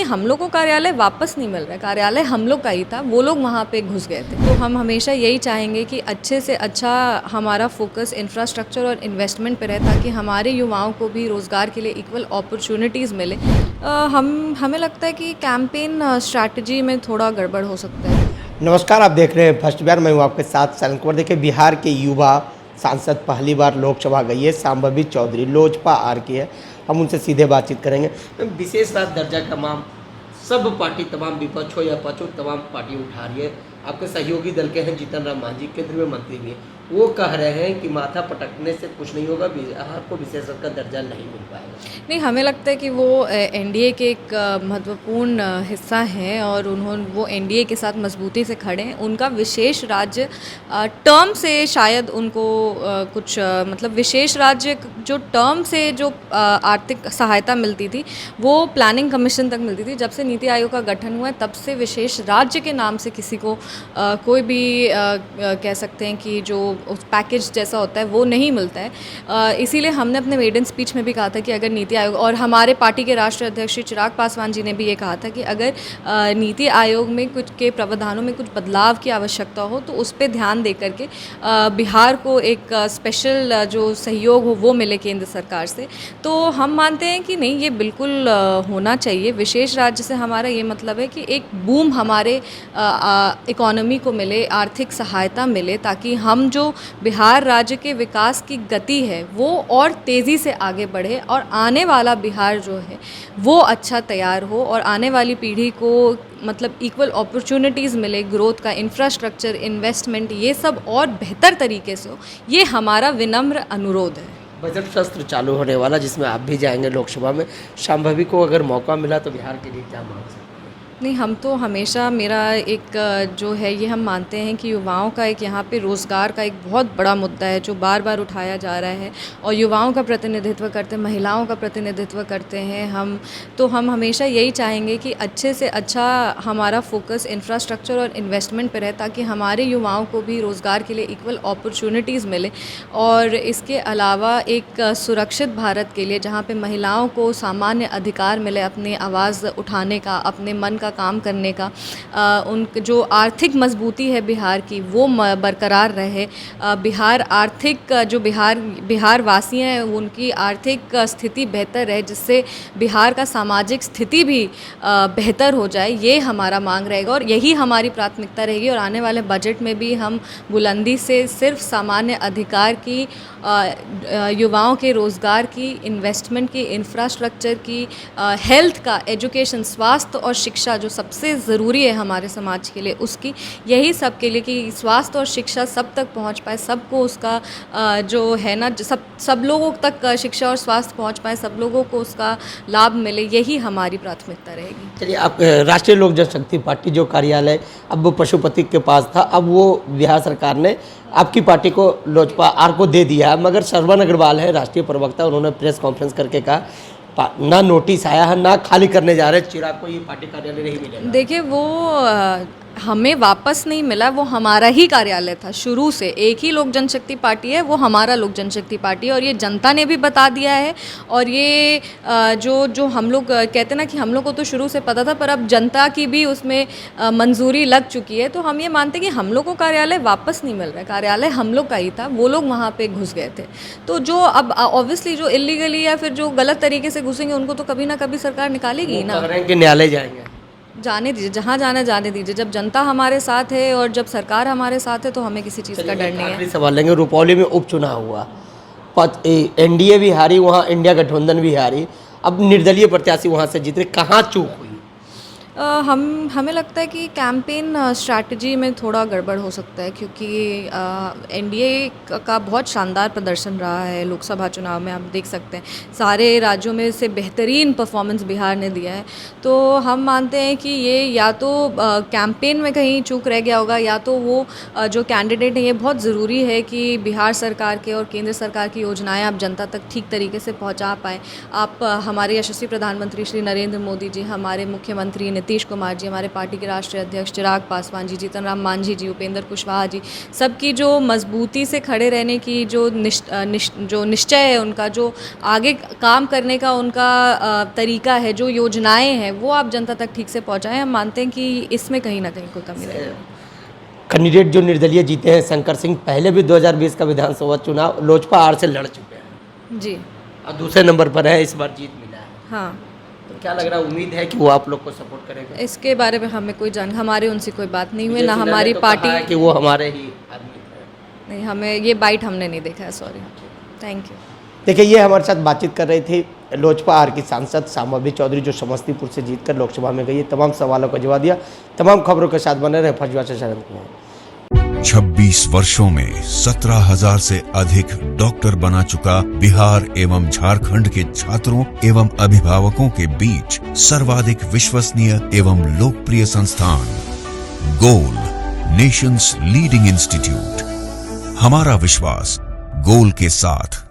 हम लोग को कार्यालय वापस नहीं मिल रहा है, कार्यालय हम लोग का ही था, वो लोग वहाँ पे घुस गए थे। तो हम हमेशा यही चाहेंगे कि अच्छे से अच्छा हमारा फोकस इंफ्रास्ट्रक्चर और इन्वेस्टमेंट पे रहे, ताकि हमारे युवाओं को भी रोज़गार के लिए इक्वल अपॉर्चुनिटीज़ मिले। हमें लगता है कि कैंपेन स्ट्रैटेजी में थोड़ा गड़बड़ हो सकता है। नमस्कार, आप देख रहे हैं फर्स्ट बिहार। मैं हूं आपके साथ सैलन कुमार। देखिए, बिहार के युवा सांसद पहली बार लोकसभा गई है, शांभवी चौधरी लोजपा आर की है। हम उनसे सीधे बातचीत करेंगे। विशेष राज दर्जा का मांग सब पार्टी, तमाम विपक्ष हो या पक्ष हो, तमाम पार्टी उठा रही है। आपके सहयोगी दल के हैं जीतन राम मांझी, केंद्रीय मंत्री भी हैं। वो कह रहे हैं कि माथा पटकने से कुछ नहीं होगा, बिहार को विशेष का दर्जा नहीं मिल पाएगा। नहीं, हमें लगता है कि वो एनडीए के एक महत्वपूर्ण हिस्सा हैं और वो एनडीए के साथ मजबूती से खड़े हैं। उनका विशेष राज्य टर्म से शायद उनको मतलब विशेष राज्य जो टर्म से जो आर्थिक सहायता मिलती थी वो प्लानिंग कमीशन तक मिलती थी। जब से नीति आयोग का गठन हुआ है तब से विशेष राज्य के नाम से किसी को कोई भी कह सकते हैं कि जो उस पैकेज जैसा होता है वो नहीं मिलता है। इसीलिए हमने अपने मेडन स्पीच में भी कहा था कि अगर नीति आयोग, और हमारे पार्टी के राष्ट्रीय अध्यक्ष श्री चिराग पासवान जी ने भी ये कहा था कि अगर नीति आयोग में कुछ के प्रावधानों में कुछ बदलाव की आवश्यकता हो तो उस पर ध्यान दे करके बिहार को एक स्पेशल जो सहयोग हो वो मिले केंद्र सरकार से। तो हम मानते हैं कि नहीं, ये बिल्कुल होना चाहिए। विशेष राज्य से हमारा ये मतलब है कि एक बूम हमारे इकोनॉमी को मिले, आर्थिक सहायता मिले, ताकि हम जो बिहार राज्य के विकास की गति है वो और तेज़ी से आगे बढ़े और आने वाला बिहार जो है वो अच्छा तैयार हो और आने वाली पीढ़ी को मतलब इक्वल अपॉर्चुनिटीज़ मिले, ग्रोथ का, इंफ्रास्ट्रक्चर, इन्वेस्टमेंट, ये सब और बेहतर तरीके से हो। ये हमारा विनम्र अनुरोध है। बजट सत्र चालू होने वाला, जिसमें आप भी जाएंगे लोकसभा में। शांभवी को अगर मौका मिला तो बिहार के लिए क्या मांग सकते हैं? नहीं, हम तो हमेशा, मेरा एक जो है ये हम मानते हैं कि युवाओं का एक यहाँ पे रोज़गार का एक बहुत बड़ा मुद्दा है जो बार बार उठाया जा रहा है और युवाओं का प्रतिनिधित्व करते हैं, महिलाओं का प्रतिनिधित्व करते हैं हम हमेशा यही चाहेंगे कि अच्छे से अच्छा हमारा फोकस इंफ्रास्ट्रक्चर और इन्वेस्टमेंट पे रहे, ताकि हमारे युवाओं को भी रोज़गार के लिए इक्वल अपॉर्चुनिटीज़ मिले। और इसके अलावा एक सुरक्षित भारत के लिए जहाँ पे महिलाओं को सामान्य अधिकार मिले अपनी आवाज़ उठाने का, अपने मन का काम करने का, उन जो आर्थिक मजबूती है बिहार की वो बरकरार रहे। बिहार आर्थिक जो बिहार वासी हैं उनकी आर्थिक स्थिति बेहतर रहे, जिससे बिहार का सामाजिक स्थिति भी बेहतर हो जाए, ये हमारा मांग रहेगा और यही हमारी प्राथमिकता रहेगी। और आने वाले बजट में भी हम बुलंदी से सिर्फ सामान्य अधिकार की, युवाओं के रोज़गार की, इन्वेस्टमेंट की, इंफ्रास्ट्रक्चर की, हेल्थ का, एजुकेशन, स्वास्थ्य और शिक्षा जो सबसे ज़रूरी है हमारे समाज के लिए, उसकी, यही सब के लिए कि स्वास्थ्य और शिक्षा सब तक पहुंच पाए, सबको उसका जो है ना, सब लोगों तक शिक्षा और स्वास्थ्य पहुंच पाए, सब लोगों को उसका लाभ मिले, यही हमारी प्राथमिकता रहेगी। चलिए, आप राष्ट्रीय लोक जनशक्ति पार्टी जो कार्यालय अब वो पशुपति के पास था, अब वो बिहार सरकार ने आपकी पार्टी को, लोजपा आर को दे दिया है। मगर श्रवण अग्रवाल है राष्ट्रीय प्रवक्ता, उन्होंने प्रेस कॉन्फ्रेंस करके कहा ना नोटिस आया है, ना खाली करने जा रहे, चिराग को ये पार्टी कार्यालय नहीं मिलेगा। देखिए, वो हमें वापस नहीं मिला, वो हमारा ही कार्यालय था शुरू से। एक ही लोक जनशक्ति पार्टी है, वो हमारा लोक जनशक्ति पार्टी है और ये जनता ने भी बता दिया है। और ये जो हम लोग कहते हैं ना कि हम लोग को तो शुरू से पता था, पर अब जनता की भी उसमें मंजूरी लग चुकी है। तो हम ये मानते हैं कि हम लोग को कार्यालय वापस नहीं मिल रहा है, कार्यालय हम लोग का ही था, वो लोग वहाँ पे घुस गए थे। तो जो अब ऑब्वियसली जो इलीगली या फिर जो गलत तरीके से घुसेंगे उनको तो कभी ना कभी सरकार निकालेगी ना। न्यायालय जाएंगे, जाने दीजिए, जहाँ जाना जाने दीजिए। जब जनता हमारे साथ है और जब सरकार हमारे साथ है तो हमें किसी चीज़ का डर नहीं है। सवाल लेंगे, रुपौली में उपचुनाव हुआ, एनडीए भी हारी, वहाँ इंडिया गठबंधन भी हारी, अब निर्दलीय प्रत्याशी वहाँ से जीते, कहाँ चूक हुई? हमें लगता है कि कैंपेन स्ट्रैटेजी में थोड़ा गड़बड़ हो सकता है, क्योंकि एनडीए का बहुत शानदार प्रदर्शन रहा है लोकसभा चुनाव में। आप देख सकते हैं सारे राज्यों में से बेहतरीन परफॉर्मेंस बिहार ने दिया है। तो हम मानते हैं कि ये या तो कैंपेन में कहीं चूक रह गया होगा, या तो वो जो कैंडिडेट हैं, ये बहुत ज़रूरी है कि बिहार सरकार के और केंद्र सरकार की योजनाएं आप जनता तक ठीक तरीके से पहुंचा पाएँ। आप हमारे यशस्वी प्रधानमंत्री श्री नरेंद्र मोदी जी, हमारे मुख्यमंत्री नीतीश कुमार जी, हमारे पार्टी के राष्ट्रीय अध्यक्ष चिराग पासवान जी, जीतन राम मांझी जी, उपेंद्र कुशवाहा जी, सबकी जो मजबूती से खड़े रहने की जो निश्चय है उनका, जो आगे काम करने का उनका तरीका है, जो योजनाएं हैं, वो आप जनता तक ठीक से पहुंचाएं। हम मानते हैं कि इसमें कहीं ना कहीं कोई कमी रहेगी। कैंडिडेट जो निर्दलीय जीते हैं शंकर सिंह, पहले भी 2020 का विधानसभा चुनाव लोजपा आर से लड़ चुके हैं जी और दूसरे नंबर पर है, इस बार जीत मिला है। हाँ, तो क्या लग रहा है, उम्मीद है कि वो आप लोग को सपोर्ट करेगा? इसके बारे में हमें कोई हमारे उनसे कोई बात नहीं हुई, विजय ना सिन्हा ने हमारी तो कहा पार्टी है कि वो हमारे ही आदमी थे। नहीं, हमें ये बाइट हमने नहीं देखा है, सॉरी। Thank you. देखिए, ये हमारे साथ बातचीत कर रही थी लोजपा आर की सांसद सांबवी चौधरी, जो समस्तीपुर से जीतकर लोकसभा में गई है। तमाम सवालों का जवाब दिया। तमाम खबरों के साथ बने रहे फर्स्ट से शरण कुमार। 26 वर्षों में 17,000 से अधिक डॉक्टर बना चुका बिहार एवं झारखंड के छात्रों एवं अभिभावकों के बीच सर्वाधिक विश्वसनीय एवं लोकप्रिय संस्थान गोल, नेशंस लीडिंग इंस्टीट्यूट। हमारा विश्वास गोल के साथ।